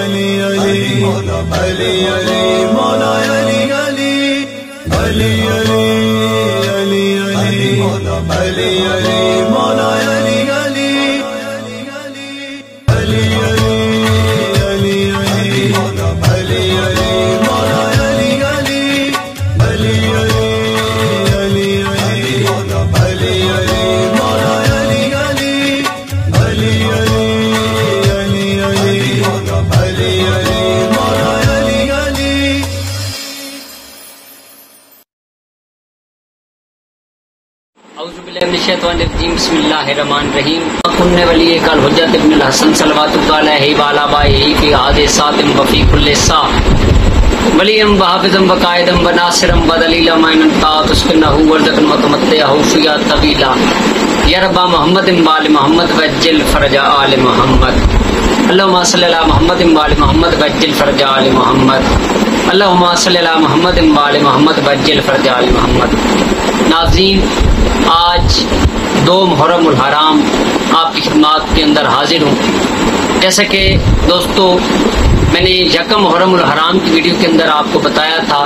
علی علی علی علی مولا علی علی علی علی علی علی علی علی مولا علی علی علی علی علی علی علی علی مولا علی علی علی علی علی علی علی علی مولا علی علی علی علی علی علی علی مولا علی علی. اعوذ باللہ من الشیطان الرجیم بسم اللہ الرحمن الرحیم. کن ولی کل حجت ابن الحسن صلوات اللہ علیہ وعلی آبائہ فی حادثات وفی کل سا ولیم وحافظم وقائدم وناصرم ودلیلم عین طاعت اسکنہ ورزقن متمتعہ فیہ طویلا یا رب محمد وآل محمد وجل فرج آل محمد. اللہم صلی علی محمد وآل محمد وجل فرج آل محمد. اللہم صلی علی محمد وآل محمد وجل فرج آل محمد. ناظرین، آج 2 محرم الحرام آپ کی خدمات کے اندر حاضر ہوں. جیسا کہ دوستو میں نے یکم محرم الحرام کی ویڈیو کے اندر آپ کو بتایا تھا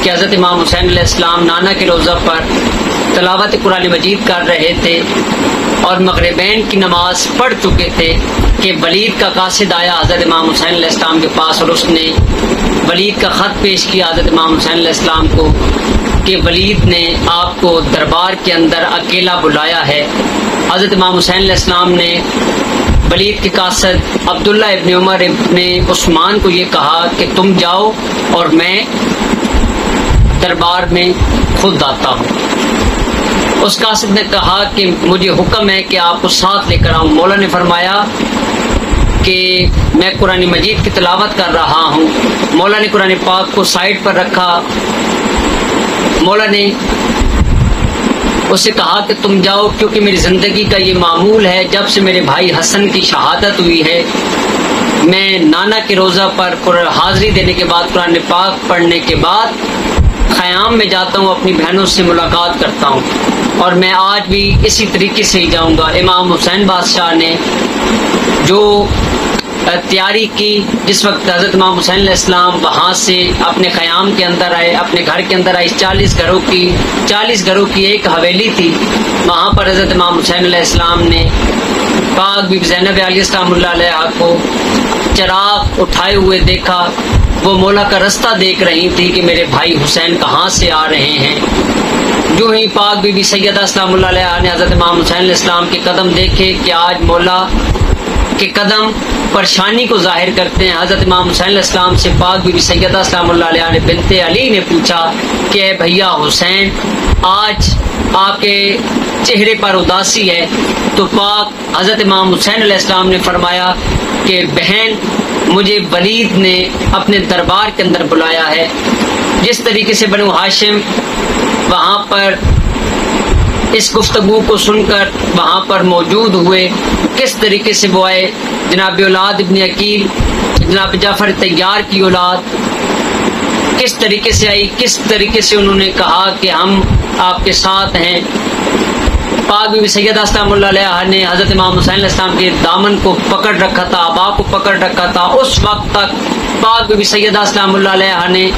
کہ حضرت امام حسین علیہ السلام نانا کے روضہ پر تلاوت قرآن مجید کر رہے تھے اور مغربین کی نماز پڑھ چکے تھے کہ ولید کا قاصد آیا حضرت امام حسین علیہ السلام کے پاس اور اس نے ولید کا خط پیش کیا حضرت امام حسین علیہ السلام کو کہ ولید نے آپ کو دربار کے اندر اکیلا بلایا ہے. حضرت امام حسین علیہ السلام نے ولید کے قاصد عبداللہ ابن عمر ابن عثمان کو یہ کہا کہ تم جاؤ اور میں دربار میں خود آتا ہوں. اس قاصد نے کہا کہ مجھے حکم ہے کہ آپ کو ساتھ لے کر آؤں. مولا نے فرمایا کہ میں قرآن مجید کی تلاوت کر رہا ہوں. مولا نے قرآن پاک کو سائڈ پر رکھا. مولا نے اس سے کہا کہ تم جاؤ، کیونکہ میری زندگی کا یہ معمول ہے جب سے میرے بھائی حسن کی شہادت ہوئی ہے میں نانا کے روضہ پر حاضری دینے کے بعد قرآن پاک پڑھنے کے بعد خیام میں جاتا ہوں، اپنی بہنوں سے ملاقات کرتا ہوں اور میں آج بھی اسی طریقے سے ہی جاؤں گا. امام حسین بادشاہ نے جو تیاری کی، جس وقت حضرت امام حسین علیہ السلام وہاں سے اپنے خیام کے اندر آئے، اپنے گھر کے اندر آئے، 40 گھروں کی ایک حویلی تھی. وہاں پر حضرت امام حسین علیہ السلام نے پاک بی بی زینب علیہ السلام اللہ علیہ کو چراغ اٹھائے ہوئے دیکھا. وہ مولا کا رستہ دیکھ رہی تھی کہ میرے بھائی حسین کہاں سے آ رہے ہیں. جو ہی پاک بی بی سیدہ السلام اللہ علیہ نے حضرت امام حسین علیہ السلام کے قدم دیکھے کہ آج مولا کے قدم پریشانی کو ظاہر کرتے ہیں. حضرت امام حسین علیہ السلام سے پاک بی بی سیدہ السلام اللہ علیہ نے بنت علی نے پوچھا کہ اے بھیا حسین، آج آپ کے چہرے پر اداسی ہے. تو پاک حضرت امام حسین علیہ السلام نے فرمایا کہ بہن، مجھے ولید نے اپنے دربار کے اندر بلایا ہے. جس طریقے سے بنو ہاشم وہاں پر اس گفتگو کو سن کر وہاں پر موجود ہوئے، کس طریقے سے وہ آئے. جناب اولاد ابن عقیل، جناب جعفر طیار کی اولاد کس طریقے سے آئی، کس طریقے سے انہوں نے کہا کہ ہم آپ کے ساتھ ہیں. پاک بی بی سیدہ السلام اللہ علیہ نے حضرت امام حسین علیہ السلام کے دامن کو پکڑ رکھا تھا، آبا کو پکڑ رکھا تھا. اس وقت تک پاک بی بی سیدہ السلام اللہ علیہ نے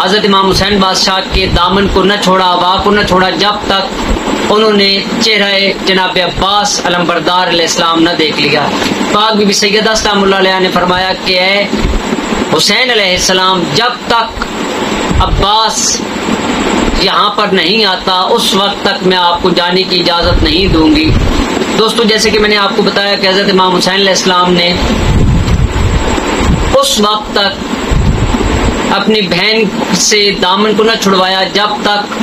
حضرت امام حسین بادشاہ کے دامن کو نہ چھوڑا، آبا کو نہ چھوڑا، جب تک انہوں نے چہرہ جناب عباس علمبردار علیہ السلام نہ دیکھ لیا. پاک بی بی سیدہ السلام اللہ علیہ نے فرمایا کہ اے حسین علیہ السلام، جب تک عباس یہاں پر نہیں آتا اس وقت تک میں آپ کو جانے کی اجازت نہیں دوں گی. دوستو، جیسے کہ میں نے آپ کو بتایا کہ حضرت امام حسین علیہ السلام نے اس وقت تک اپنی بہن سے دامن کو نہ چھڑوایا جب تک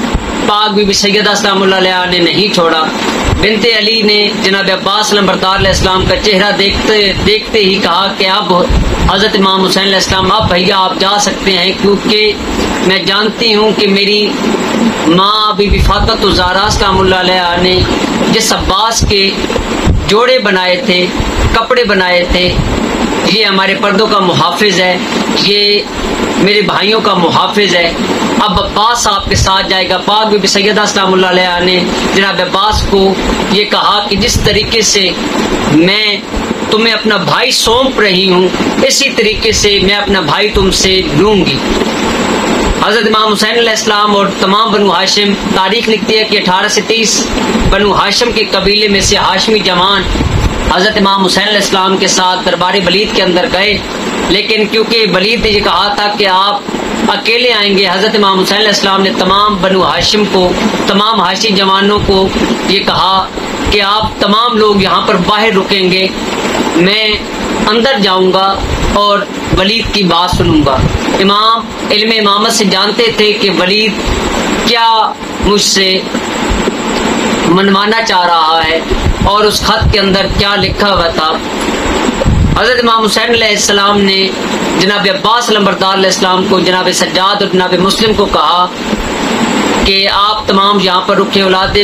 پاک بی بی سیدہ السلام اللہ علیہ نے نہیں چھوڑا. بنت علی نے جناب عباس علمبردار علیہ السلام کا چہرہ دیکھتے ہی کہا کہ اب حضرت امام حسین علیہ السلام، اب بھیا آپ جا سکتے ہیں، کیونکہ میں جانتی ہوں کہ میری ماں بی بی فاطمہ الزہرا السلام اللہ علیہ نے جس عباس کے جوڑے بنائے تھے، کپڑے بنائے تھے، یہ ہمارے پردوں کا محافظ ہے، یہ میرے بھائیوں کا محافظ ہے. اب عباس آپ کے ساتھ جائے گا. پاک بی بی سیدہ السلام اللہ علیہ نے جناب عباس کو یہ کہا کہ جس طریقے سے میں تمہیں اپنا بھائی سونپ رہی ہوں، اسی طریقے سے میں اپنا بھائی تم سے لوں گی۔ حضرت امام حسین علیہ السلام اور تمام بنو ہاشم، تاریخ لکھتی ہے کہ 18 سے 30 بنو ہاشم کے قبیلے میں سے ہاشمی جوان حضرت امام حسین علیہ السلام کے ساتھ دربار ولید کے اندر گئے، لیکن کیونکہ ولید نے یہ کہا تھا کہ آپ اکیلے آئیں گے، حضرت امام حسین علیہ السلام نے تمام بنو ہاشم کو، تمام ہاشمی جوانوں کو یہ کہا کہ آپ تمام لوگ یہاں پر باہر رکیں گے، میں اندر جاؤں گا اور ولید کی بات سنوں گا۔ امام علم امامت سے جانتے تھے کہ ولید کیا مجھ سے منوانا چاہ رہا ہے اور اس خط کے اندر کیا لکھا ہوا تھا۔ حضرت امام حسین علیہ السلام نے جناب عباس علمبردار علیہ السلام کو، جناب سجاد اور جناب مسلم کو کہا کہ آپ تمام یہاں پر رکے، اولاد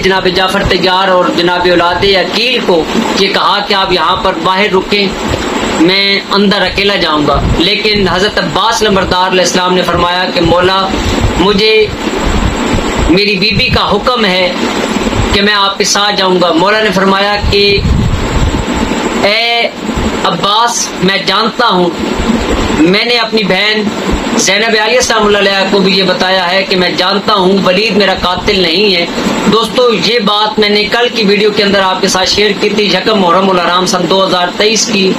جناب جعفر طیار اور جناب اولاد عقیل کو یہ کہا کہ آپ یہاں پر باہر رکیں، میں اندر اکیلا جاؤں گا۔ لیکن حضرت عباس علمبردار علیہ السلام نے فرمایا کہ مولا مجھے میری بیوی کا حکم ہے کہ میں آپ کے ساتھ جاؤں گا۔ مولا نے فرمایا کہ اے عباس، میں جانتا ہوں، میں نے اپنی بہن زینب عالیہ السلام اللہ علیہ کو بھی یہ بتایا ہے کہ میں جانتا ہوں ولید میرا قاتل نہیں ہے۔ دوستو یہ بات میں نے کل کی ویڈیو کے اندر آپ کے ساتھ شیئر کی تھی، یکم محرم الحرام سن 2023 کی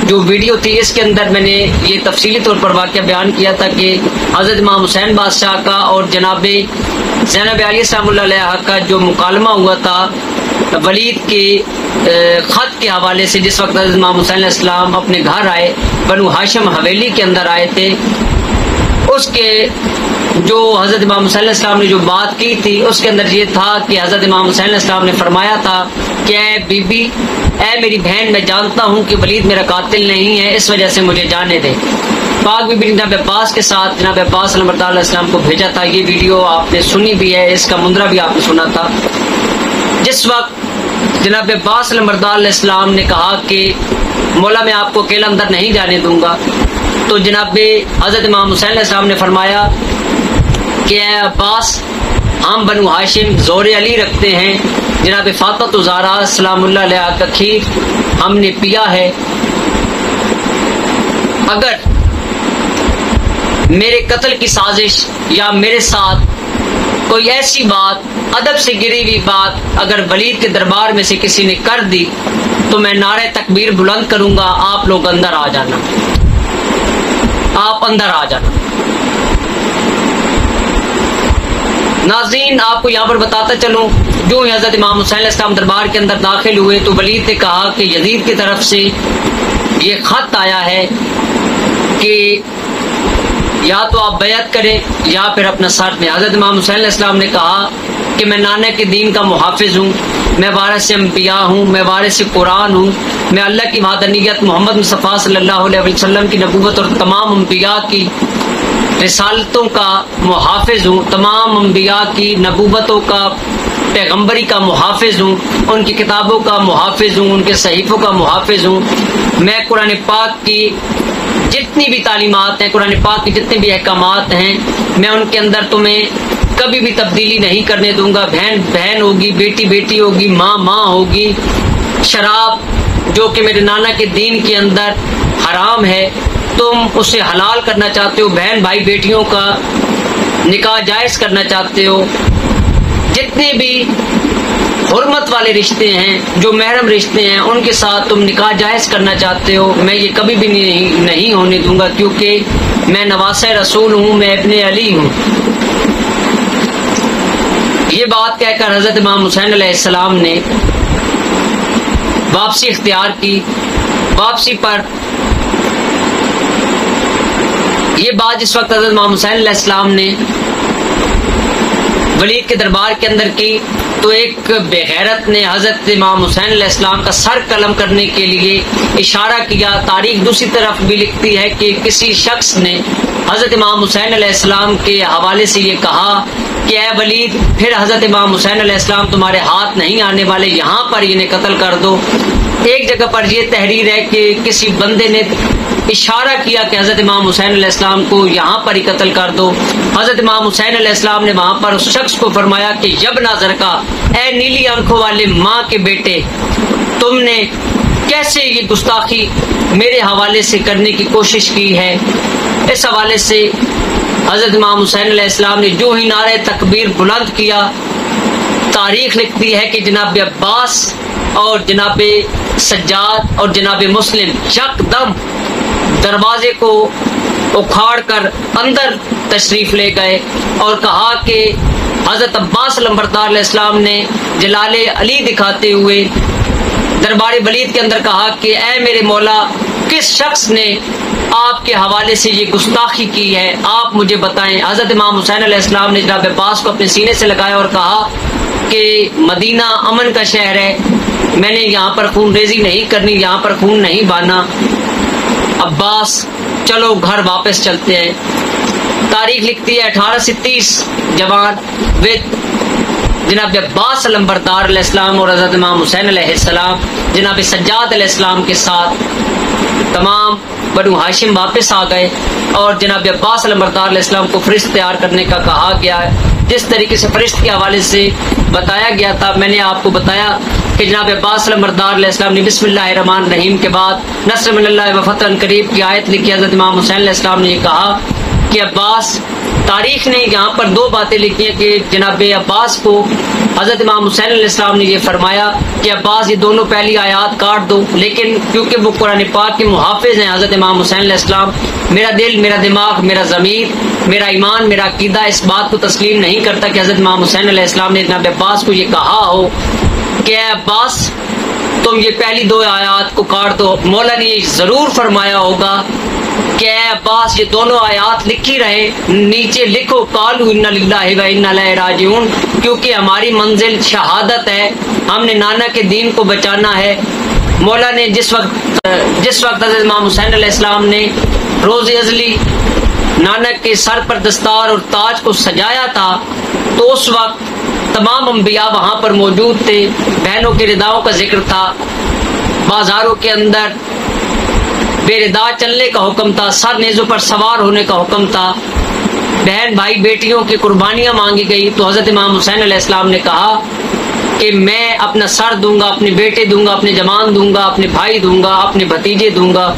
جو ویڈیو تھی، اس کے اندر میں نے یہ تفصیلی طور پر واقعہ بیان کیا تھا کہ حضرت امام حسین بادشاہ کا اور جناب زینب عالیہ السلام اللہ علیہ کا جو مکالمہ ہوا تھا ولید کے خط کے حوالے سے، جس وقت حضرت امام حسین علیہ السلام اپنے گھر آئے، بنو ہاشم حویلی کے اندر آئے تھے، اس کے جو حضرت امام حسین علیہ السلام نے جو بات کی تھی اس کے اندر یہ تھا کہ حضرت امام حسین علیہ السلام نے فرمایا تھا کہ اے بی بی، اے میری بہن، میں جانتا ہوں کہ ولید میرا قاتل نہیں ہے، اس وجہ سے مجھے جانے دے۔ پاک بی بی نے جناب عباس کے ساتھ جناب عباس علمبردار علیہ السلام کو بھیجا تھا۔ یہ ویڈیو آپ نے سنی بھی ہے، اس کا مندرہ بھی آپ نے سنا تھا۔ جس وقت جناب عباس علمبردار علیہ السلام نے کہا کہ مولا میں آپ کو اکیلا اندر نہیں جانے دوں گا، تو جناب حضرت امام حسین علیہ السلام نے فرمایا کہ اے عباس، ہم بنو ہاشم زور علی رکھتے ہیں، جناب فاطمہ زہرا سلام اللہ علیہ کا کھیر ہم نے پیا ہے، اگر میرے قتل کی سازش یا میرے ساتھ کوئی ایسی بات، ادب سے گری ہوئی بات اگر ولید کے دربار میں سے کسی نے کر دی تو میں نعرہ تکبیر بلند کروں گا، آپ لوگ اندر آ جانا، آپ اندر آ جانا۔ ناظرین، آپ کو یہاں پر بتاتا چلوں، جو ہی حضرت امام حسین علیہ السلام دربار کے اندر داخل ہوئے تو ولید نے کہا کہ یزید کی طرف سے یہ خط آیا ہے کہ یا تو آپ بیعت کریں یا پھر اپنا سر دیں۔ حضرت امام حسین علیہ السلام نے کہا کہ میں نانا کے دین کا محافظ ہوں، میں وارث انبیاء ہوں، میں وارث قرآن ہوں، میں اللہ کی وحدانیت، محمد مصطفیٰ صلی اللہ علیہ وسلم کی نبوت اور تمام انبیاء کی رسالتوں کا محافظ ہوں، تمام انبیاء کی نبوتوں کا، پیغمبری کا محافظ ہوں، ان کی کتابوں کا محافظ ہوں، ان کے صحیفوں کا محافظ ہوں، میں قرآن پاک کی جتنی بھی تعلیمات ہیں، قرآن پاک کی جتنے بھی احکامات ہیں، میں ان کے اندر تمہیں کبھی بھی تبدیلی نہیں کرنے دوں گا۔ بہن بہن ہوگی، بیٹی بیٹی ہوگی، ماں ماں ہوگی، شراب جو کہ میرے نانا کے دین کے اندر حرام ہے تم اسے حلال کرنا چاہتے ہو، بہن بھائی بیٹیوں کا نکاح جائز کرنا چاہتے ہو، جتنے بھی حرمت والے رشتے ہیں، جو محرم رشتے ہیں، ان کے ساتھ تم نکاح جائز کرنا چاہتے ہو، میں یہ کبھی بھی نہیں ہونے دوں گا، کیونکہ میں نواسہ رسول ہوں، میں ابن علی ہوں۔ یہ بات کہہ کر حضرت امام حسین علیہ السلام نے واپسی اختیار کی۔ واپسی پر یہ بات جس وقت حضرت امام حسین علیہ السلام نے ولید کے دربار کے اندر کی تو ایک بے غیرت نے حضرت امام حسین علیہ السلام کا سر قلم کرنے کے لیے اشارہ کیا۔ تاریخ دوسری طرف بھی لکھتی ہے کہ کسی شخص نے حضرت امام حسین علیہ السلام کے حوالے سے یہ کہا کہ اے ولید، پھر حضرت امام حسین علیہ السلام تمہارے ہاتھ نہیں آنے والے، یہاں پر انہیں قتل کر دو۔ ایک جگہ پر یہ تحریر ہے کہ کسی بندے نے اشارہ کیا کہ حضرت امام حسین علیہ السلام کو یہاں پر ہی قتل کر دو۔ حضرت امام حسین علیہ السلام نے وہاں پر اس شخص شخص کو فرمایا کہ یبنا زرکا، اے نیلی آنکھوں والے ماں کے بیٹے، تم نے کیسے یہ گستاخی میرے حوالے سے کرنے کی کوشش کی ہے؟ اس حوالے سے حضرت امام حسین علیہ السلام نے جو ہی نعرہ تکبیر بلند کیا، تاریخ لکھتی ہے کہ جناب عباس اور جناب سجاد اور جناب مسلم یکدم دروازے کو اکھاڑ کر اندر تشریف لے گئے اور کہا کہ حضرت عباس لمبردار علیہ السلام نے جلال علی دکھاتے ہوئے دربار ولید کے اندر کہا کہ اے میرے مولا، کس شخص نے آپ کے حوالے سے یہ گستاخی کی ہے، آپ مجھے بتائیں۔ حضرت امام حسین علیہ السلام نے جناب عباس کو اپنے سینے سے لگایا اور کہا کہ مدینہ امن کا شہر ہے، میں نے یہاں پر خون ریزی نہیں کرنی، یہاں پر خون نہیں بانا۔ عباس چلو گھر واپس چلتے ہیں۔ تاریخ لکھتی ہے 1830 جوان جناب عباس لمبردار علیہ السلام اور حضرت امام حسین علیہ السلام جناب سجاد علیہ السلام کے ساتھ تمام بنو ہاشم واپس آ گئے اور جناب عباس لمبردار علیہ السلام کو فرشت تیار کرنے کا کہا گیا ہے۔ جس طریقے سے فرشت کے حوالے سے بتایا گیا تھا، میں نے آپ کو بتایا کہ جناب عباس لمبردار علیہ السلام نے بسم اللہ الرحمن الرحیم کے بعد نصر من اللہ و فتح قریب کی آیت لکھی۔ حضرت امام حسین علیہ السلام نے یہ کہا کہ عباس، تاریخ نے یہاں پر دو باتیں لکھی ہیں کہ جناب عباس کو حضرت امام حسین علیہ السلام نے یہ فرمایا کہ عباس یہ دونوں پہلی آیات کاٹ دو، لیکن کیونکہ وہ قرآن پاک کے محافظ ہیں حضرت امام حسین علیہ السلام، میرا دل، میرا دماغ، میرا ضمیر، میرا ایمان، میرا عقیدہ اس بات کو تسلیم نہیں کرتا کہ حضرت امام حسین علیہ السلام نے جناب عباس کو یہ کہا ہو کہ اے عباس تم یہ پہلی دو آیات کو کاٹ دو۔ مولا نے یہ ضرور فرمایا ہوگا کہ اے عباس یہ دونوں آیات لکھی رہے، نیچے لکھو قالوا انا للہ و انا الیہ راجعون، کیونکہ ہماری منزل شہادت ہے، ہم نے نانا کے دین کو بچانا ہے۔ مولا نے جس وقت حضرت امام حسین علیہ السلام نے روز ازلی نانا کے سر پر دستار اور تاج کو سجایا تھا تو اس وقت تمام انبیاء وہاں پر موجود تھے، بہنوں کے رداؤں کا ذکر تھا، بازاروں کے اندر بے ردا چلنے کا حکم تھا، سر نیزوں پر سوار ہونے کا حکم تھا، بہن بھائی بیٹیوں کی قربانیاں مانگی گئی۔ تو حضرت امام حسین علیہ السلام نے کہا کہ میں اپنا سر دوں گا، اپنے بیٹے دوں گا، اپنے جوان دوں گا، اپنے بھائی دوں گا، اپنے بھتیجے دوں گا۔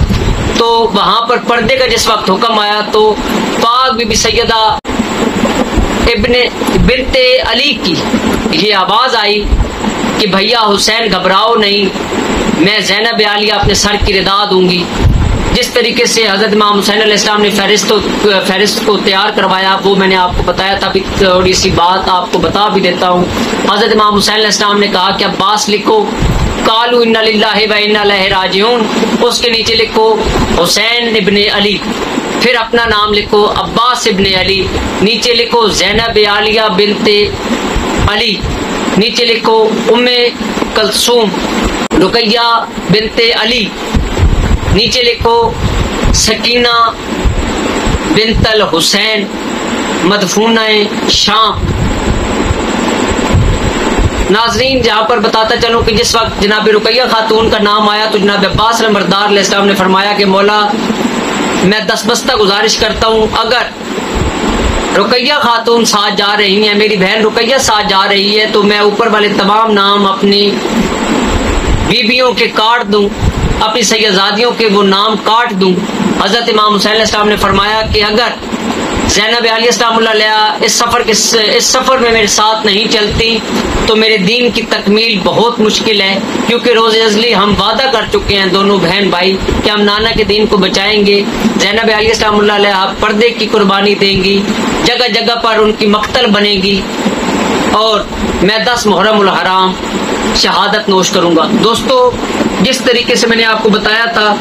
تو وہاں پر پردے کا جس وقت حکم آیا تو پاک بی بی سیدہ بنت علی کی یہ آواز آئی کہ بھیا حسین گھبراؤ نہیں، میں زینب عالیہ اپنے سر کی ردا دوں گی۔ جس طریقے سے حضرت امام حسین علیہ السلام نے فہرست کو تیار کروایا وہ میں نے آپ کو بتایا تھا، ابھی تھوڑی سی بات آپ کو بتا بھی دیتا ہوں۔ حضرت امام حسین علیہ السلام نے کہا کہ عباس لکھو قالوا انا للہ و انا الیہ راجعون، اس کے نیچے لکھو حسین ابن علی، پھر اپنا نام لکھو عباس ابن علی، نیچے لکھو زینب عالیہ بنت علی، نیچے لکھو ام کلثوم رقیہ بنت علی، نیچے لکھو سکینہ بنت الحسین مدفونہ شام۔ ناظرین جہاں پر بتاتا چلوں کہ جس وقت جناب رقیہ خاتون کا نام آیا تو جناب عباس لمبردار علیہ السلام نے فرمایا کہ مولا میں دستبستہ گزارش کرتا ہوں، اگر رقیہ خاتون ساتھ جا رہی ہیں، میری بہن رقیہ ساتھ جا رہی ہے تو میں اوپر والے تمام نام اپنی بیویوں کے کاٹ دوں، اپنی سیدزادیوں کے وہ نام کاٹ دوں۔ حضرت امام حسین علیہ السلام نے فرمایا کہ اگر زینب عالیہ السلام اللہ علیہ اس سفر میں میرے ساتھ نہیں چلتی تو میرے دین کی تکمیل بہت مشکل ہے، کیونکہ روز ازلی ہم وعدہ کر چکے ہیں دونوں بہن بھائی کہ ہم نانا کے دین کو بچائیں گے۔ زینب عالیہ السلام اللہ علیہ پردے کی قربانی دیں گی، جگہ جگہ پر ان کی مقتل بنے گی اور میں 10 محرم الحرام شہادت نوش کروں گا۔ دوستو جس طریقے سے میں نے آپ کو بتایا تھا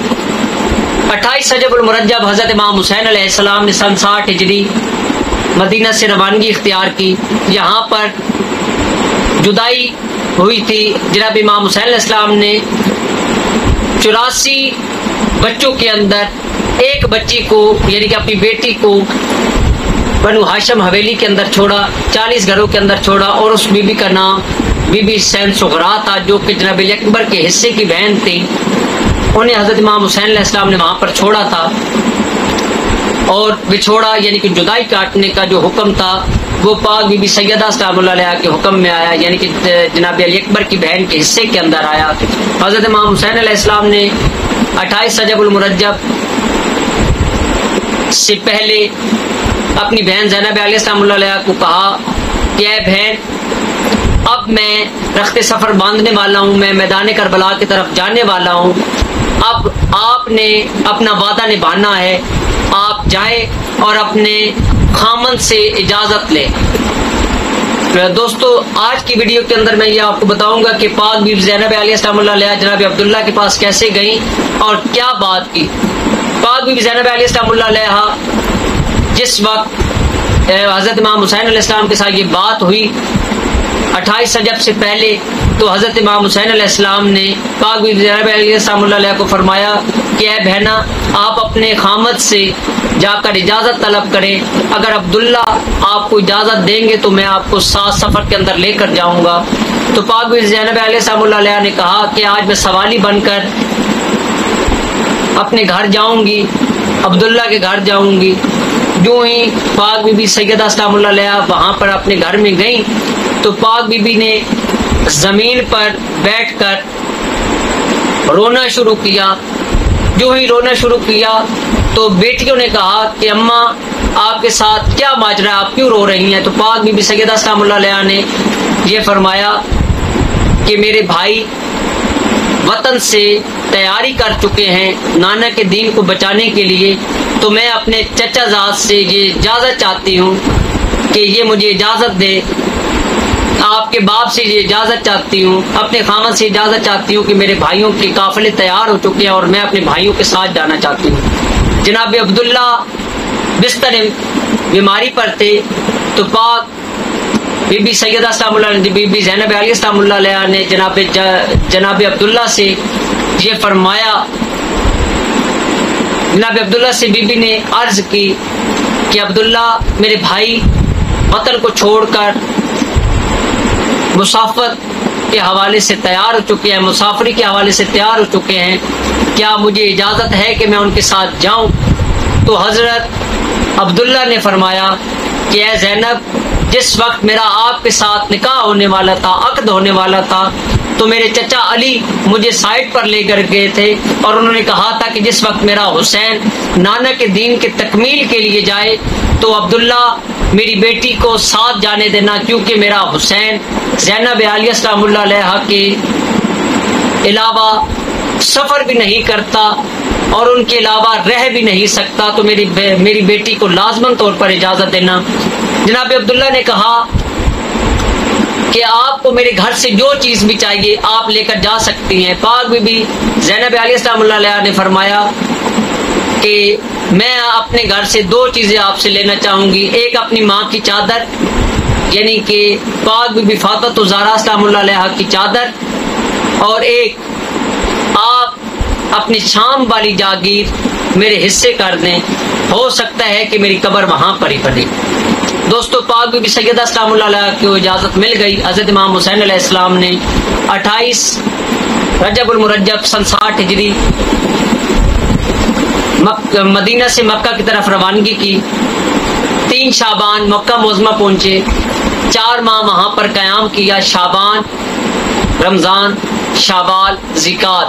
28 رجب المرجب حضرت امام حسین علیہ السلام نے سن 60 ہجری مدینہ سے روانگی اختیار کی۔ یہاں پر جدائی ہوئی تھی، جناب امام حسین علیہ السلام نے 84 بچوں کے اندر ایک بچی کو یعنی کہ اپنی بیٹی کو بنو ہاشم حویلی کے اندر چھوڑا، 40 گھروں کے اندر چھوڑا، اور اس بی بی کا نام بی بی حسین صغرا تھا جو کہ جناب علی اکبر کے حصے کی بہن تھی۔ انہیں حضرت امام حسین علیہ السلام نے وہاں پر چھوڑا تھا اور بچھوڑا یعنی کہ جدائی کاٹنے کا جو حکم تھا وہ پاک بی بی سیدہ سلام اللہ علیہ کے حکم میں آیا، یعنی کہ جناب علی اکبر کی بہن کے حصے کے اندر آیا۔ حضرت امام حسین علیہ السلام نے 28 رجب المرجب سے پہلے اپنی بہن زینب علیہ السلام اللہ علیہ کو کہا کہ اے بہن، اب میں رخت سفر باندھنے والا ہوں، میں میدان کربلا کی طرف جانے والا ہوں، اب آپ نے اپنا وعدہ نبھانا ہے، آپ جائیں اور اپنے خامند سے اجازت لیں۔ دوستو، آج کی ویڈیو کے اندر میں یہ آپ کو بتاؤں گا کہ پاک بی بی زینب علیہ السلام اللہ علیہ جناب عبداللہ کے پاس کیسے گئیں اور کیا بات کی۔ پاک بی بی زینب علیہ السلام اللہ علیہ جس وقت حضرت امام حسین علیہ السلام کے ساتھ یہ بات ہوئی 28 رجب سے پہلے، تو حضرت امام حسین علیہ السلام نے پاک بی بی زینب علیہ السلام اللہ علیہ کو فرمایا کہ اے بہنا، آپ اپنے خامد سے جا کر اجازت طلب کریں، اگر عبداللہ آپ کو اجازت دیں گے تو میں آپ کو ساتھ سفر کے اندر لے کر جاؤں گا۔ تو پاک بی بی زینب علیہ السلام اللہ علیہ نے کہا کہ آج میں سوالی بن کر اپنے گھر جاؤں گی، عبداللہ کے گھر جاؤں گی۔ جو ہی پاک بی بی سیدہ سلام اللہ علیہ وہاں پر اپنے گھر میں گئیں تو پاک بی بی نے زمین پر بیٹھ کر رونا شروع کیا۔ جو ہی رونا شروع کیا تو بیٹیوں نے کہا کہ اماں، آپ کے ساتھ کیا ماجرا ہے، آپ کیوں رو رہی ہیں؟ تو پاک بی بی سیدہ سلام اللہ علیہ نے یہ فرمایا کہ میرے بھائی وطن سے تیاری کر چکے ہیں نانا کے دین کو بچانے کے لیے، تو میں اپنے چچا زاد سے یہ اجازت چاہتی ہوں کہ یہ مجھے اجازت دے، آپ کے باپ سے یہ اجازت چاہتی ہوں، اپنے خامد سے اجازت چاہتی ہوں کہ میرے بھائیوں کے قافلے تیار ہو چکے ہیں اور میں اپنے بھائیوں کے ساتھ جانا چاہتی ہوں۔ جناب عبداللہ بستر بیماری پر تھے، تو پاک بی بی سیدہ سلام اللہ علیہ بی بی زینب علیہ السلام اللہ علیہ نے جناب عبداللہ سے یہ فرمایا، جناب عبداللہ سے بی بی نے عرض کی کہ عبداللہ، میرے بھائی وطن کو چھوڑ کر مسافت کے حوالے سے تیار ہو چکے ہیں، مسافری کے حوالے سے تیار ہو چکے ہیں، کیا مجھے اجازت ہے کہ میں ان کے ساتھ جاؤں؟ تو حضرت عبداللہ نے فرمایا کہ اے زینب، جس وقت میرا آپ کے ساتھ نکاح ہونے والا تھا، عقد ہونے والا تھا، تو میرے چچا علی مجھے سائڈ پر لے کر گئے تھے اور انہوں نے کہا تھا کہ جس وقت میرا حسین نانا کے دین کے تکمیل کے لیے جائے تو عبداللہ میری بیٹی کو ساتھ جانے دینا، کیونکہ میرا حسین زینب علیہ السلام اللہ علیہ کے علاوہ سفر بھی نہیں کرتا اور ان کے علاوہ رہ بھی نہیں سکتا، تو میری بیٹی کو لازماً طور پر اجازت دینا۔ جناب عبداللہ نے کہا کہ آپ کو میرے گھر سے جو چیز بھی چاہیے آپ لے کر جا سکتی ہیں۔ پاک بی بی زینب علیہ السلام اللہ علیہ نے فرمایا کہ میں اپنے گھر سے دو چیزیں آپ سے لینا چاہوں گی، ایک اپنی ماں کی چادر، یعنی کہ پاک بی بی فاطمہ الزہرا سلام اللہ علیہ کی چادر، اور ایک آپ اپنی شام والی جاگیر میرے حصے کر دیں، ہو سکتا ہے کہ میری قبر وہاں پر ہی پڑے۔ دوستو، پاک بی بی سیدہ سلام اللہ علیہ کو اجازت مل گئی۔ حضرت امام حسین علیہ السلام نے 28 رجب المرجب سن 60 ہجری مدینہ سے مکہ کی طرف روانگی کی۔ 3 شعبان مکہ معظمہ پہنچے، 4 ماہ وہاں پر قیام کیا، شعبان، رمضان، شوال، ذیقعدہ۔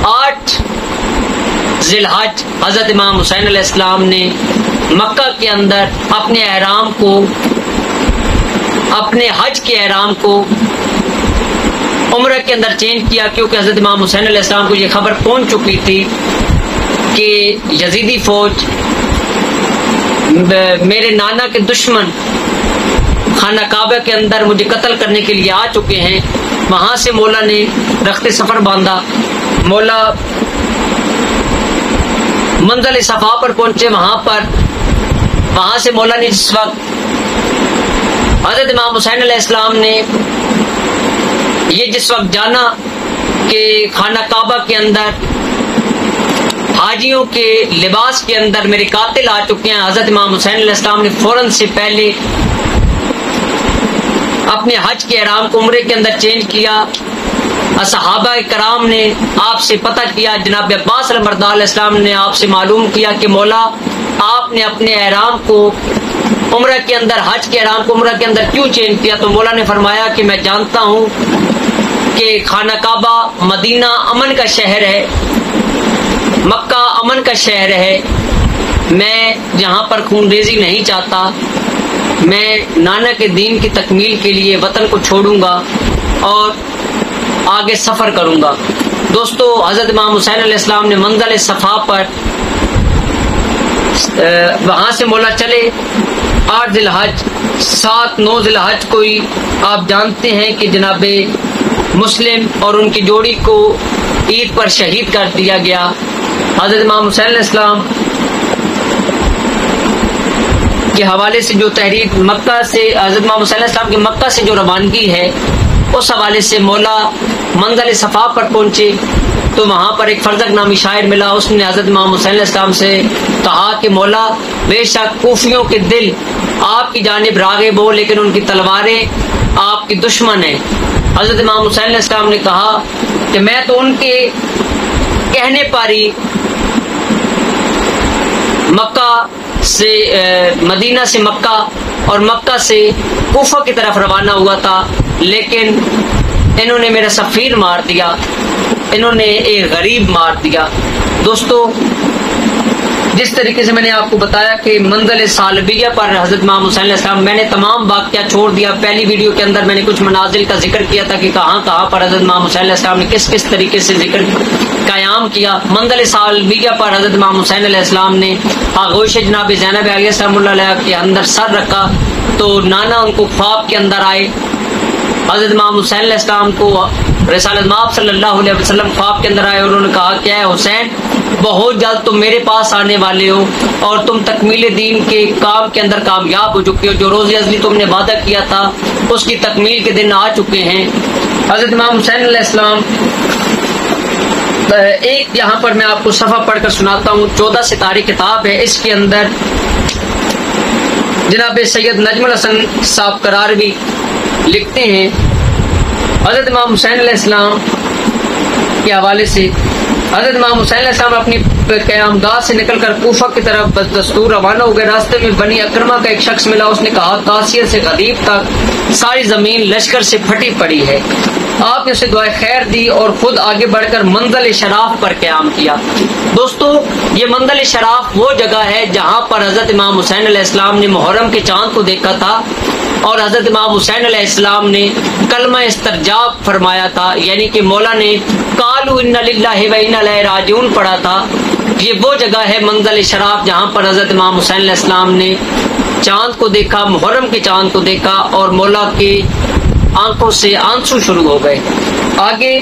8 ذی الحج حضرت امام حسین علیہ السلام نے مکہ کے اندر اپنے احرام کو، اپنے حج کے احرام کو عمرہ کے اندر چینج کیا، کیونکہ حضرت امام حسین علیہ السلام کو یہ خبر پہنچ چکی تھی کہ یزیدی فوج میرے نانا کے دشمن خانہ کعبہ کے اندر مجھے قتل کرنے کے لیے آ چکے ہیں۔ وہاں سے مولا نے رخت سفر باندھا، مولا منزل صفا پر پہنچے، وہاں سے مولا نے جس وقت حضرت امام حسین علیہ السلام نے یہ جس وقت جانا کہ خانہ کعبہ کے اندر حاجیوں کے لباس کے اندر میرے قاتل آ چکے ہیں، حضرت امام حسین علیہ السلام نے فوراً سے پہلے اپنے حج کے احرام کو عمرے کے اندر چینج کیا۔ صحابہ کرام نے آپ سے پتہ کیا، جناب عباس علیہ السلام نے آپ سے معلوم کیا کہ مولا آپ نے اپنے احرام کو عمرہ کے اندر حج کے احرام کو عمرہ کے اندر کیوں چینج کیا؟ تو مولا نے فرمایا کہ میں جانتا ہوں کہ خانہ کعبہ مدینہ امن کا شہر ہے، مکہ امن کا شہر ہے، میں یہاں پر خون ریزی نہیں چاہتا، میں نانا کے دین کی تکمیل کے لیے وطن کو چھوڑوں گا اور آگے سفر کروں گا۔ دوستو، حضرت امام حسین علیہ السلام نے منزل صفا پر وہاں سے مولا چلے 8 ذی الحج 7-9 ذی الحج کو ہی آپ جانتے ہیں کہ جناب مسلم اور ان کی جوڑی کو عید پر شہید کر دیا گیا۔ حضرت امام حسین علیہ السلام کے حوالے سے جو تحریک مکہ سے حضرت امام حسین علیہ السلام کی مکہ سے جو روانگی ہے، اس حوالے سے مولا منزل صفا پر پہنچے تو وہاں پر ایک فرزق نامی شاعر ملا، اس نے حضرت امام حسین علیہ السلام سے کہا کہ مولا بے شک کوفیوں کے دل آپ کی جانب راغب ہو لیکن ان کی تلواریں آپ کی دشمن ہیں۔ حضرت امام حسین علیہ السلام نے کہا کہ میں تو ان کے کہنے پر ہی مکہ سے مدینہ سے مکہ اور مکہ سے کوفہ کی طرف روانہ ہوا تھا، لیکن انہوں نے میرا سفیر مار دیا، انہوں نے ایک غریب مار دیا۔ دوستو، جس طریقے سے میں نے آپ کو بتایا کہ منزل سالبیہ پر حضرت امام حسین علیہ السلام، میں نے تمام واقعہ چھوڑ دیا۔ پہلی ویڈیو کے اندر میں نے کچھ منازل کا ذکر کیا تھا کہ کہاں کہاں پر حضرت امام حسین علیہ السلام نے کس کس طریقے سے ذکر قیام کیا۔ منزل سالبیہ پر حضرت امام حسین علیہ السلام نے آغوش جناب زینب علیہ السلام اللہ علیہ کے اندر سر رکھا تو نانا ان کو خواب کے اندر آئے۔ حضرت امام حسین علیہ السلام کو رسالت مآب صلی اللہ علیہ وسلم خواب کے اندر آئے اور انہوں نے کہا کہ اے حسین، بہت جلد تم میرے پاس آنے والے ہو اور تم تکمیل دین کے کام کے اندر کامیاب ہو چکے ہو، جو روز ازلی تم نے وعدہ کیا تھا اس کی تکمیل کے دن آ چکے ہیں۔ حضرت امام حسین علیہ السلام ایک یہاں پر میں آپ کو صفحہ پڑھ کر سناتا ہوں، 14 ستارے کتاب ہے، اس کے اندر جناب سید نجم الحسن صاحب قراروی لکھتے ہیں حضرت امام حسین علیہ السلام کے حوالے سے، حضرت امام حسین علیہ السلام اپنی قیام گاہ سے نکل کر کوفہ کی طرف بدستور روانہ ہو گئے۔ راستے میں بنی اکرمہ کا ایک شخص ملا، اس نے کہا قاسیہ سے غدیر تک ساری زمین لشکر سے پھٹی پڑی ہے۔ آپ نے اسے دعائے خیر دی اور خود آگے بڑھ کر منزل شراف پر قیام کیا۔ دوستو، یہ منزل شراف وہ جگہ ہے جہاں پر حضرت امام حسین علیہ السلام نے محرم کے چاند کو دیکھا تھا اور حضرت امام حسین علیہ السلام نے کلمہ استرجاب فرمایا تھا، یعنی کہ مولا نے قالوا ان للہ و انا الیہ راجعون پڑھا تھا۔ یہ وہ جگہ ہے منزل شراف جہاں پر حضرت امام حسین علیہ السلام نے چاند کو دیکھا، محرم کے چاند کو دیکھا اور مولا کی آنکھوں سے آنسو شروع ہو گئے۔ آگے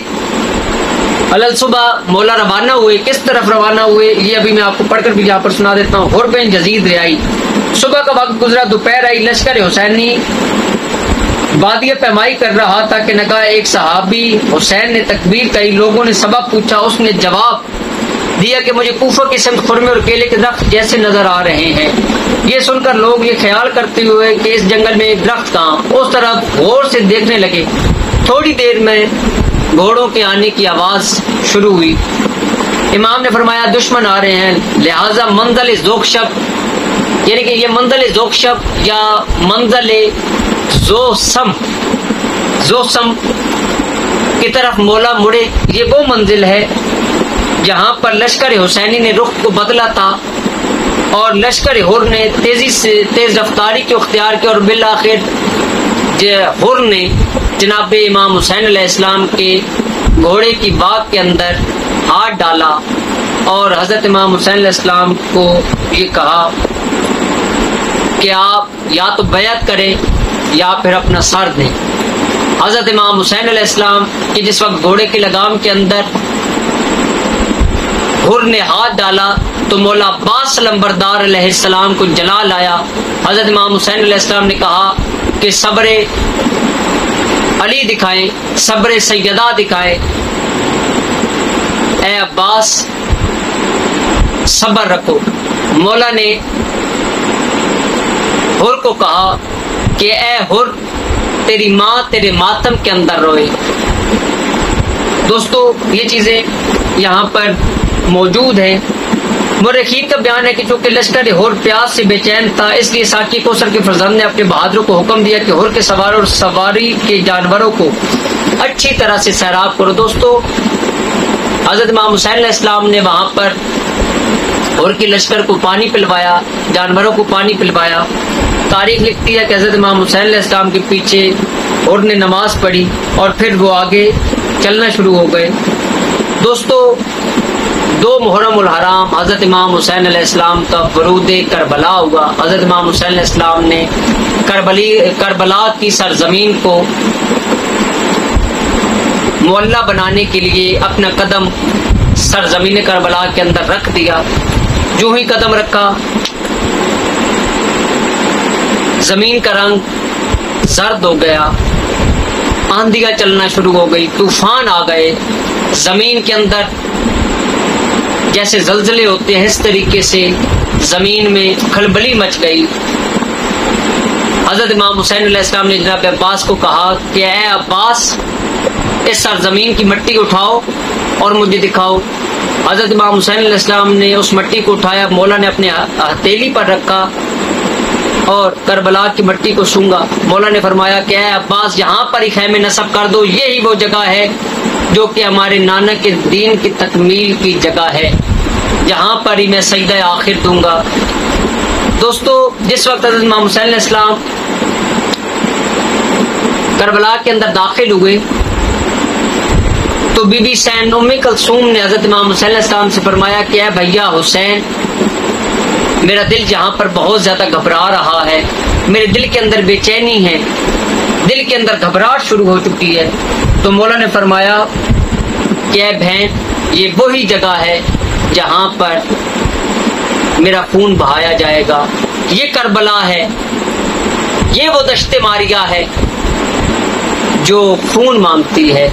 علل صبح مولا روانہ ہوئے، کس طرف روانہ ہوئے یہ ابھی میں آپ کو پڑھ کر بھی یہاں پر سنا دیتا ہوں۔ غربین جزید ریائی، صبح کا وقت گزرا، دوپہر آئی، لشکر حسینی وادی پیمائی کر رہا تھا کہ نگاہ ایک صحابی حسین نے تکبیر کہی، لوگوں نے سبب پوچھا، اس نے جواب دیا کہ مجھے کوفہ کی سمت خرمے اور کیلے کے درخت جیسے نظر آ رہے ہیں۔ یہ سن کر لوگ یہ خیال کرتے ہوئے کہ اس جنگل میں ایک درخت کہاں، اس طرف غور سے دیکھنے لگے۔ تھوڑی دیر میں گھوڑوں کے آنے کی آواز شروع ہوئی۔ امام نے فرمایا دشمن آ رہے ہیں، لہذا منزل ذوقشب، یعنی کہ یہ منزل ذوقشب یا منزل زوسم کی طرف مولا مڑے۔ یہ وہ منزل ہے جہاں پر لشکر حسینی نے رخ کو بدلا تھا اور لشکر حر نے تیز رفتاری کو اختیار کیا اور بالآخر حر نے جناب امام حسین علیہ السلام کے گھوڑے کی باغ کے اندر ہاتھ ڈالا اور حضرت امام حسین علیہ السلام کو یہ کہا کہ آپ یا تو بیعت کریں یا پھر اپنا سر دیں۔ حضرت امام حسین علیہ السلام کی جس وقت گھوڑے کی لگام کے اندر حر نے ہاتھ ڈالا تو مولا عباس علمبردار علیہ السلام کو جلا لایا۔ حضرت امام حسین علیہ السلام نے کہا کہ صبر علی دکھائیں، صبر سیدہ دکھائیں، اے عباس صبر رکھو۔ مولا نے حر کو کہا کہ اے حر، تیری ماں تیرے ماتم کے اندر روئے۔ دوستو، یہ چیزیں یہاں پر موجود ہیں مورخین کا بیان ہے کہ چونکہ لشکر ہور پیاس سے بے چین تھا، اس لیے ساقی کوثر کے فرزند نے اپنے بہادروں کو حکم دیا کہ ہور کے سواروں اور سواری کے جانوروں کو اچھی طرح سے سیراب کرو۔ دوستو، حضرت امام حسین علیہ السلام نے وہاں پر ہور کے لشکر کو پانی پلوایا، جانوروں کو پانی پلوایا۔ تاریخ لکھتی ہے کہ حضرت امام حسین علیہ السلام کے پیچھے ہور نے نماز پڑھی اور پھر وہ آگے چلنا شروع ہو گئے۔ دوستو، 2 محرم الحرام حضرت امام حسین علیہ السلام کا ورود کربلا ہوا۔ حضرت امام حسین علیہ السلام نے کربلا کی سرزمین کو معلّہ بنانے کے لیے اپنا قدم سرزمین کربلا کے اندر رکھ دیا۔ جو ہی قدم رکھا، زمین کا رنگ زرد ہو گیا، آندھیاں چلنا شروع ہو گئی، طوفان آ گئے، زمین کے اندر جیسے زلزلے ہوتے ہیں اس طریقے سے زمین میں کھلبلی مچ گئی۔ حضرت امام حسین علیہ السلام نے جناب عباس کو کہا کہ اے عباس، اس سرزمین کی مٹی اٹھاؤ اور مجھے دکھاؤ۔ حضرت امام حسین علیہ السلام نے اس مٹی کو اٹھایا، مولا نے اپنے ہتھیلی پر رکھا اور کربلا کی مٹی کو سونگا۔ مولا نے فرمایا کہ اے عباس، یہاں پر ہی خیمے نصب کر دو، یہی وہ جگہ ہے جو کہ ہمارے نانا کے دین کی تکمیل کی جگہ ہے، یہاں پر ہی میں سجدہ آخر دوں گا۔ دوستو، جس وقت حضرت امام حسین علیہ السلام کربلا کے اندر داخل ہوئے تو بی بی سین ام کلثوم نے حضرت امام حسین علیہ السلام سے فرمایا کہ اے بھیا حسین، میرا دل یہاں پر بہت زیادہ گھبرا رہا ہے، میرے دل کے اندر بے چینی ہے، دل کے اندر گھبراہٹ شروع ہو چکی ہے۔ تو مولا نے فرمایا کہ اے بہن، یہ وہی جگہ ہے جہاں پر میرا خون بہایا جائے گا، یہ کربلا ہے، یہ وہ دشت ماریہ ہے جو خون مانگتی ہے۔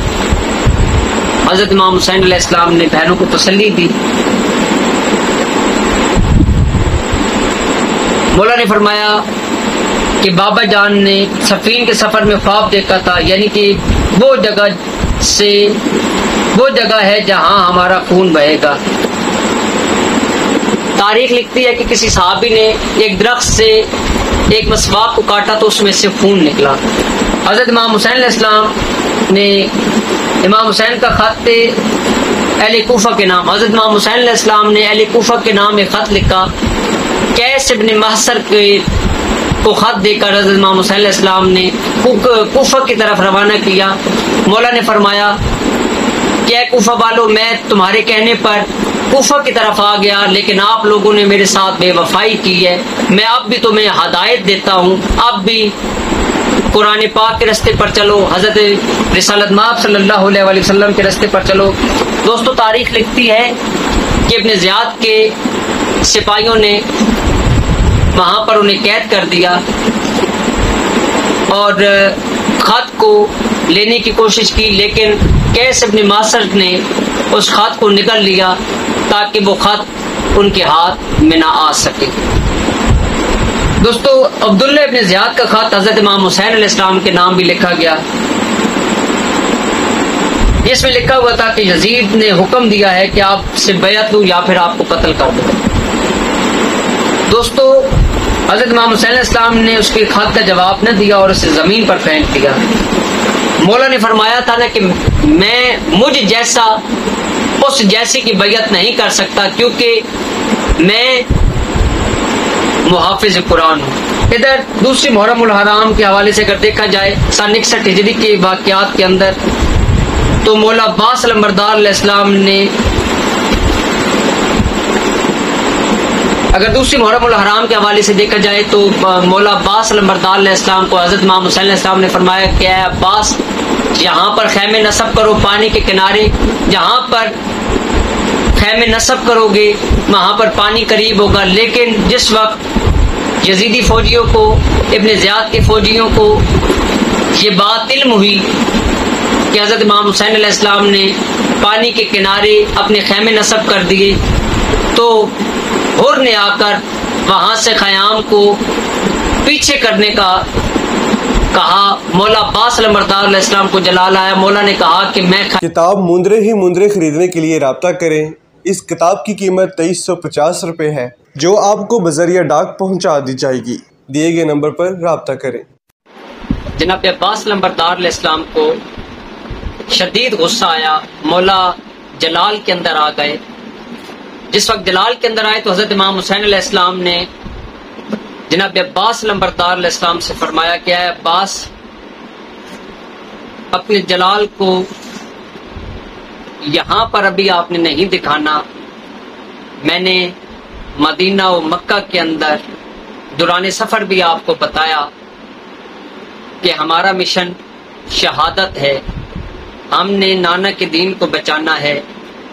حضرت امام حسین علیہ السلام نے بہنوں کو تسلی دی۔ مولا نے فرمایا کہ بابا جان نے سفین کے سفر میں خواب دیکھا تھا، یعنی کہ وہ جگہ ہے جہاں ہمارا خون بہے گا۔ تاریخ لکھتی ہے کہ کسی صحابی نے ایک درخت سے ایک مسواک کو کاٹا تو اس میں سے خون نکلا۔ حضرت امام حسین علیہ السلام نے امام حسین کا خط اہل کوفہ کے نام، حضرت امام حسین علیہ السلام نے اہل کوفہ کے نام ایک خط لکھا۔ قیس ابن محصر کو خط دے کر حضرت امام حسین علیہ السلام نے کوفہ کی طرف روانہ کیا۔ مولا نے فرمایا کہ اے کوفہ والو، میں تمہارے کہنے پر کوفہ کی طرف آ گیا، لیکن آپ لوگوں نے میرے ساتھ بے وفائی کی ہے۔ میں اب بھی تمہیں ہدایت دیتا ہوں، اب بھی قرآن پاک کے راستے پر چلو، حضرت رسالت مآب صلی اللہ علیہ وآلہ وسلم کے راستے پر چلو۔ دوستو، تاریخ لکھتی ہے کہ ابن زیاد کے سپاہیوں نے وہاں پر انہیں قید کر دیا اور خط کو لینے کی کوشش کی، لیکن قیس ابن محصر نے اس خط کو نگل لیا تاکہ وہ خط ان کے ہاتھ میں نہ آ سکے۔ دوستو، عبداللہ ابن زیاد کا خط حضرت امام حسین علیہ السلام کے نام بھی لکھا گیا۔ اس میں لکھا ہوا تھا کہ یزید نے حکم دیا ہے کہ آپ سے بیعت لوں یا پھر آپ کو قتل کر دوں۔ دوستو، حضرت امام حسین علیہ السلام نے اس کے خط کا جواب نہ دیا اور اسے زمین پر پھینک دیا۔ مولا نے فرمایا تھا نا کہ میں مجھ جیسا اس جیسی کی بیعت نہیں کر سکتا، کیونکہ میں محافظ قرآن ہوں۔ ادھر دوسری محرم الحرام کے حوالے سے اگر دیکھا جائے سن 61 ہجری کے واقعات کے اندر، تو مولا عباس علمبردار علیہ السلام نے، اگر دوسری محرم الحرام کے حوالے سے دیکھا جائے تو مولا عباس علمبردار علیہ السلام کو حضرت امام حسین علیہ السلام نے فرمایا کہ اے عباس، یہاں پر خیمے نصب کرو پانی کے کنارے، جہاں پر خیمے نصب کرو گے وہاں پر پانی قریب ہوگا۔ لیکن جس وقت یزیدی فوجیوں کو، ابن زیاد کے فوجیوں کو یہ بات علم ہوئی کہ حضرت امام حسین علیہ السلام نے پانی کے کنارے اپنے خیمے نصب کر دیے، تو ہور نے آ کر وہاں سے خیام کو پیچھے کرنے کا کہا۔ مولا عباس علمبردار علیہ السلام کو جلال آیا۔ مولا نے کہا کہ میں کتاب مندرے ہی مندرے خریدنے کے لیے رابطہ کریں اس کتاب کی قیمت 2350 روپے ہے، جو آپ کو بذریعہ ڈاک پہنچا دی جائے گی۔ دیے گئے نمبر پر رابطہ کریں۔ جناب عباس لمبردار علیہ السلام کو شدید غصہ آیا، مولا جلال کے اندر آ گئے۔ جس وقت جلال کے اندر آئے تو حضرت امام حسین علیہ السلام نے جناب عباس لمبردار علیہ السلام سے فرمایا کہ اے عباس، اپنے جلال کو یہاں پر ابھی آپ نے نہیں دکھانا، میں نے مدینہ و مکہ کے اندر دوران سفر بھی آپ کو بتایا کہ ہمارا مشن شہادت ہے، ہم نے نانا کے دین کو بچانا ہے،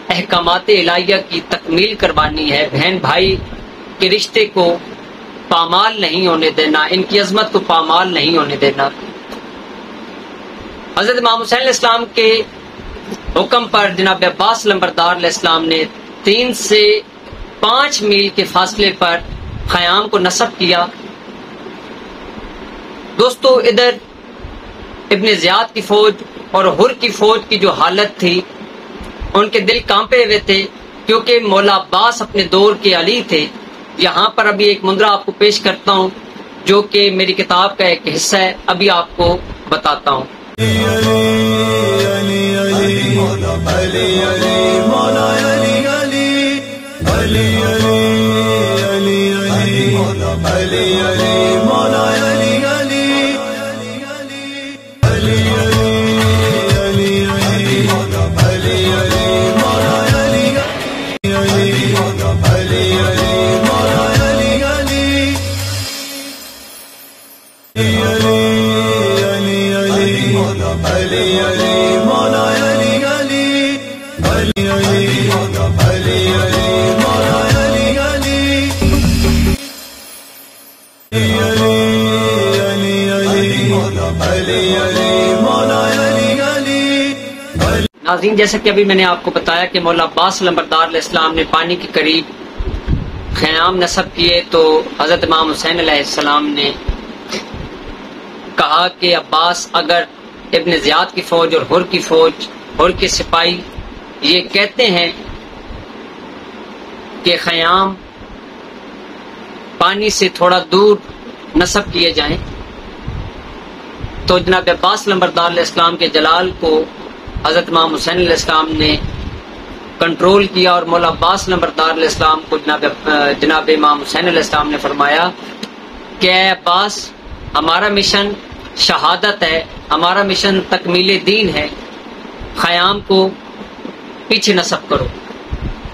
احکامات الہیہ کی تکمیل کروانی ہے، بہن بھائی کے رشتے کو پامال نہیں ہونے دینا، ان کی عظمت کو پامال نہیں ہونے دینا۔ حضرت امام حسین علیہ السلام کے حکم پر جناب عباس لمبردار علیہ السلام نے 3 سے 5 میل کے فاصلے پر خیام کو نصب کیا۔ دوستو، ادھر ابن زیاد کی فوج اور حر کی فوج کی جو حالت تھی، ان کے دل کانپے ہوئے تھے، کیونکہ مولا عباس اپنے دور کے علی تھے۔ یہاں پر ابھی ایک منظر آپ کو پیش کرتا ہوں جو کہ میری کتاب کا ایک حصہ ہے، ابھی آپ کو بتاتا ہوں۔ ناظرین، جیسا کہ ابھی میں نے آپ کو بتایا کہ مولا عباس لمبردار علیہ السلام نے پانی کے قریب خیام نصب کیے تو حضرت امام حسین علیہ السلام نے کہا کہ عباس، اگر ابن زیاد کی فوج اور حر کی فوج، حر کے سپاہی یہ کہتے ہیں کہ خیام پانی سے تھوڑا دور نصب کیے جائیں، تو جناب عباس لمبردار علیہ السلام کے جلال کو حضرت امام حسین علیہ السلام نے کنٹرول کیا، اور مولا عباس لمبردار علیہ السلام کو جناب امام حسین علیہ السلام نے فرمایا کہ اے عباس، ہمارا مشن شہادت ہے، ہمارا مشن تکمیل دین ہے، خیام کو پیچھے نصب کرو۔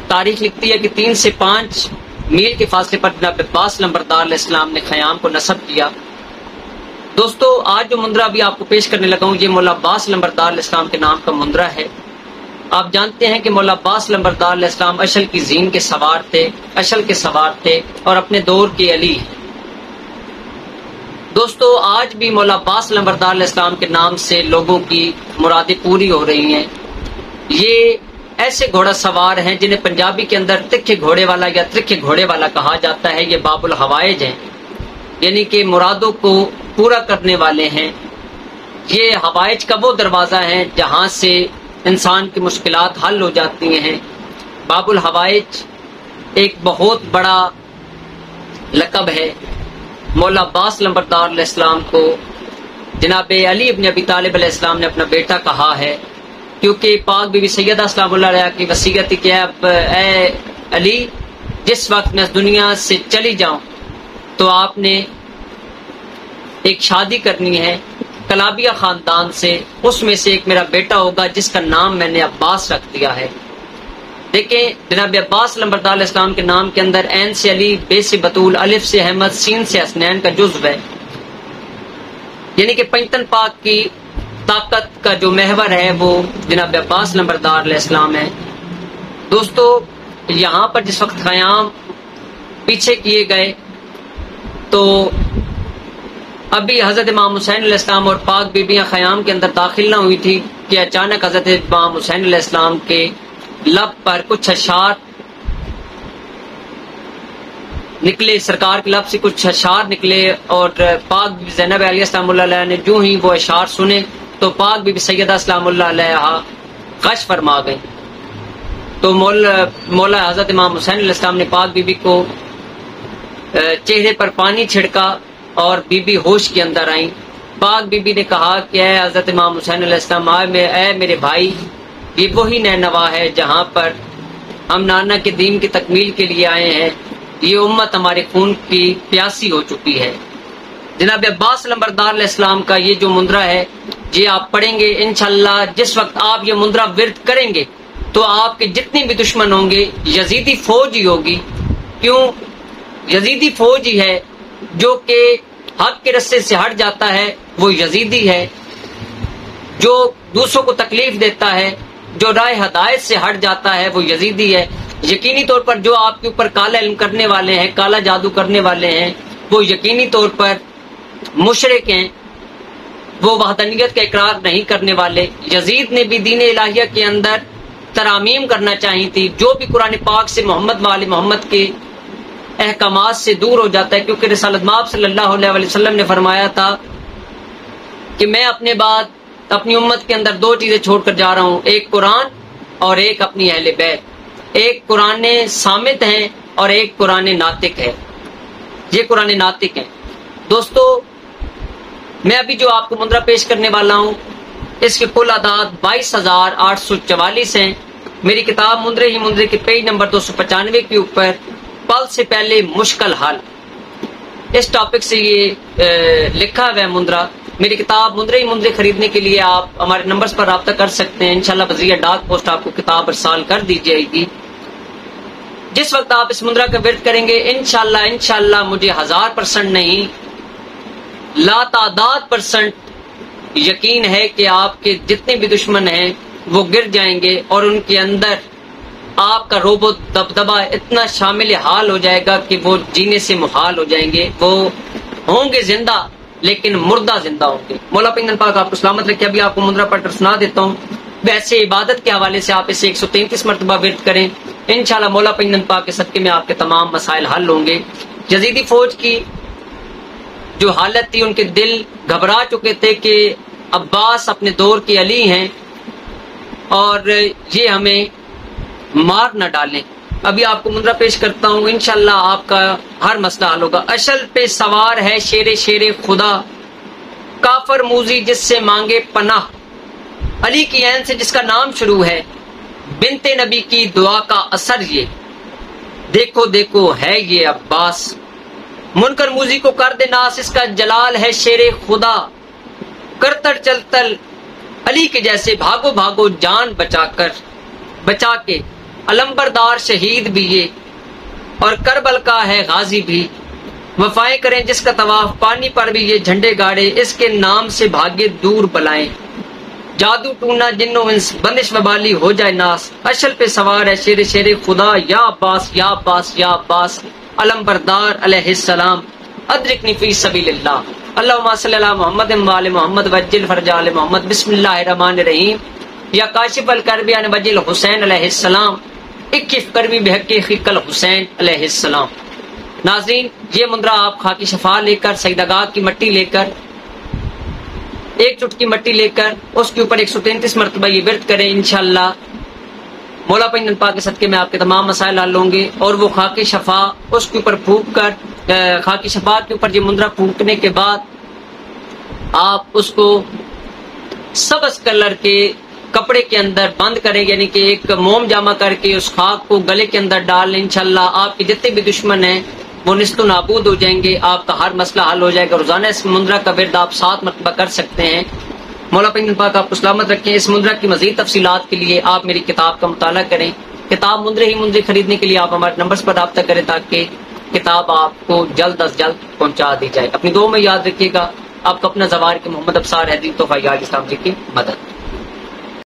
تاریخ لکھتی ہے کہ 3 سے 5 میل کے فاصلے پر جناب عباس لمبردار علیہ السلام نے خیام کو نصب کیا۔ دوستو، آج جو منظرہ بھی آپ کو پیش کرنے لگا ہوں، یہ مولا عباس لمبردار علیہ السلام کے نام کا منظرہ ہے۔ آپ جانتے ہیں کہ مولا عباس لمبردار علیہ السلام اشل کی زین کے سوار تھے، اشل کے سوار تھے اور اپنے دور کے علی ہیں۔ دوستو، آج بھی مولا عباس لمبردار علیہ السلام کے نام سے لوگوں کی مرادیں پوری ہو رہی ہیں۔ یہ ایسے گھوڑا سوار ہیں جنہیں پنجابی کے اندر تکھے گھوڑے والا یا ترکھے گھوڑے والا کہا جاتا ہے۔ یہ باب الحوائج ہیں، یعنی کہ مرادوں کو پورا کرنے والے ہیں۔ یہ حوائج کا وہ دروازہ ہے جہاں سے انسان کی مشکلات حل ہو جاتی ہیں۔ باب الحوائج ایک بہت بڑا لقب ہے۔ مولا عباس لمبردار علیہ السلام کو جناب علی ابن ابی طالب علیہ السلام نے اپنا بیٹا کہا ہے، کیونکہ پاک بی بی سیدہ سلام اللہ علیہا کی وصیت کہ اے علی، جس وقت میں اس دنیا سے چلی جاؤں تو آپ نے ایک شادی کرنی ہے کلابیہ خاندان سے، اس میں سے ایک میرا بیٹا ہوگا جس کا نام میں نے عباس رکھ دیا ہے۔ دیکھیں، جناب عباس لمبردار علیہ السلام کے نام کے اندر عین سے علی، بے سے بطول، الف سے احمد، سین سے حسنین کا جزو ہے، یعنی کہ پنجتن پاک کی طاقت کا جو محور ہے وہ جناب عباس لمبردار علیہ السلام ہے۔ دوستو، یہاں پر جس وقت خیام پیچھے کیے گئے تو ابھی حضرت امام حسین علیہ السلام اور پاک بیبیاں خیام کے اندر داخل نہ ہوئی تھی کہ اچانک حضرت امام حسین علیہ السلام کے لب پر کچھ اشعار نکلے، سرکار کے لب سے کچھ اشعار نکلے، اور پاک بی بی زینب علیہ السلام اللہ علیہ نے جو ہی وہ اشعار سنے تو پاک بی بی سیدہ سلام اللہ علیہ غش فرما گئی۔ تو مولا حضرت امام حسین علیہ السلام نے پاک بی بی کو چہرے پر پانی چھڑکا اور بی بی ہوش کے اندر آئیں. پاک بی بی نے کہا کہ اے حضرت امام حسین علیہ السلام، اے میرے بھائی، یہ وہی نینوا ہے جہاں پر ہم نانا کے دین کی تکمیل کے لیے آئے ہیں. یہ امت ہمارے خون کی پیاسی ہو چکی ہے. جناب عباس لمبردار علیہ السلام کا یہ جو مندرہ ہے یہ آپ پڑھیں گے انشاءاللہ. جس وقت آپ یہ مندرہ ورد کریں گے تو آپ کے جتنے بھی دشمن ہوں گے یزیدی فوج ہی ہوگی. کیوں؟ یزیدی فوج ہی ہے جو کہ حق کے رستے سے ہٹ جاتا ہے، وہ یزیدی ہے. جو دوسروں کو تکلیف دیتا ہے، جو راہ ہدایت سے ہٹ جاتا ہے، وہ یزیدی ہے. یقینی طور پر جو آپ کے اوپر کالا علم کرنے والے ہیں، کالا جادو کرنے والے ہیں، وہ یقینی طور پر مشرک ہیں، وہ وحدانیت کا اقرار نہیں کرنے والے. یزید نے بھی دین الہیہ کے اندر ترامیم کرنا چاہی تھی. جو بھی قرآن پاک سے محمد و آل محمد کے احکامات سے دور ہو جاتا ہے، کیونکہ رسالت مآب صلی اللہ علیہ وسلم نے فرمایا تھا کہ میں اپنے بعد اپنی امت کے اندر دو چیزیں چھوڑ کر جا رہا ہوں، ایک قرآن اور ایک اپنی اہل بیت. ایک قرآن صامت ہیں اور ایک قرآن ناطق ہے. یہ قرآن ناطق ہیں. دوستو، میں ابھی جو آپ کو مندرہ پیش کرنے والا ہوں اس کے کل اعداد 22,844 ہیں. میری کتاب مندرے ہی مندرے کے پیج نمبر 295 کے اوپر پل سے پہلے مشکل حل، اس ٹاپک سے یہ لکھا ہوا ہے مندرہ. میری کتاب مندرے ہی مندرے خریدنے کے لیے آپ ہمارے نمبرز پر رابطہ کر سکتے ہیں. انشاءاللہ بذریعہ ڈاک پوسٹ آپ کو کتاب ارسال کر دی جائے گی. جس وقت آپ اس مندرہ کا ورد کریں گے انشاءاللہ مجھے 1000% نہیں، لاتعداد % یقین ہے کہ آپ کے جتنے بھی دشمن ہیں وہ گر جائیں گے اور ان کے اندر آپ کا روب و دبدبہ اتنا شامل حال ہو جائے گا کہ وہ جینے سے محال ہو جائیں گے. وہ ہوں گے زندہ لیکن مردہ زندہ ہوں گے. مولا پنجن پاک آپ کو سلامت رکھے. ابھی آپ کو مندرہ پڑھ کر سنا دیتا ہوں. ویسے عبادت کے حوالے سے آپ اسے 133 مرتبہ ورد کریں. انشاءاللہ مولا پنجن پاک کے صدقے میں آپ کے تمام مسائل حل ہوں گے. یزیدی فوج کی جو حالت تھی، ان کے دل گھبرا چکے تھے کہ عباس اپنے دور کے علی ہیں اور یہ ہمیں مار نہ ڈالیں. ابھی آپ کو مندرہ پیش کرتا ہوں. انشاءاللہ آپ کا ہر مسئلہ حل ہوگا. اشل پہ سوار ہے شیر خدا، کافر موزی جس سے مانگے پناہ. علی کی عین سے جس کا نام شروع ہے، بنت نبی کی دعا کا اثر یہ. دیکھو دیکھو ہے یہ عباس، منکر موزی کو کر دے ناس، اس کا جلال ہے شیر خدا. کرتر چلتل علی کے جیسے بھاگو بھاگو جان بچا کے. علمبردار شہید بھی یہ اور کربل کا ہے غازی بھی. وفائیں کریں جس کا طواف، پانی پر بھی یہ جھنڈے گاڑے. اس کے نام سے بھاگے دور بلائیں، جادو ٹونا جنو انس بندش وبالی ہو جائے ناس. اشل پہ سوار ہے شیر خدا، یا عباس یا عباس یا عباس. علمبردار علیہ السلام ادرکنی فی سبیل اللہ. اللہم صلی اللہ محمد وآل محمد وجل فرج آل محمد. بسم اللہ الرحمن الرحیم. یا کاشف الکرب عن وجل حسین علیہ السلام، اکشف کربی بحق خق الحسین علیہ السلام. ناظرین، یہ مندرہ آپ خاکی شفا لے کر، سجدہ کی مٹی لے کر، ایک چٹکی مٹی لے کر اس کے اوپر 133 مرتبہ یہ ورد کریں. انشاءاللہ مولا پنجن پاک کے صدقے میں آپ کے تمام مسائل حل ہوں گے. اور وہ خاکی شفا اس کے اوپر پھونک کر، خاکی شفا کے اوپر یہ مندرہ پھونکنے کے بعد آپ اس کو سبز کلر کے کپڑے کے اندر بند کریں، یعنی کہ ایک موم جامع کر کے اس خاک کو گلے کے اندر ڈال لیں. انشاءاللہ آپ کے جتنے بھی دشمن ہیں وہ نست و نابود ہو جائیں گے. آپ کا ہر مسئلہ حل ہو جائے گا. روزانہ اس مندرہ کا ورد آپ 7 مرتبہ کر سکتے ہیں. مولا پنجن پاک آپ کو سلامت رکھیں. اس مندرہ کی مزید تفصیلات کے لیے آپ میری کتاب کا مطالعہ کریں. کتاب مندرے ہی مندرے خریدنے کے لیے آپ ہمارے نمبرز پر رابطہ کریں تاکہ کتاب آپ کو جلد از جلد پہنچا دی جائے. اپنی دعاؤں میں یاد رکھیے گا. آپ کا اپنا زوار کے محمد ابصار ہے دین توفیق اسلام جی کی مدد.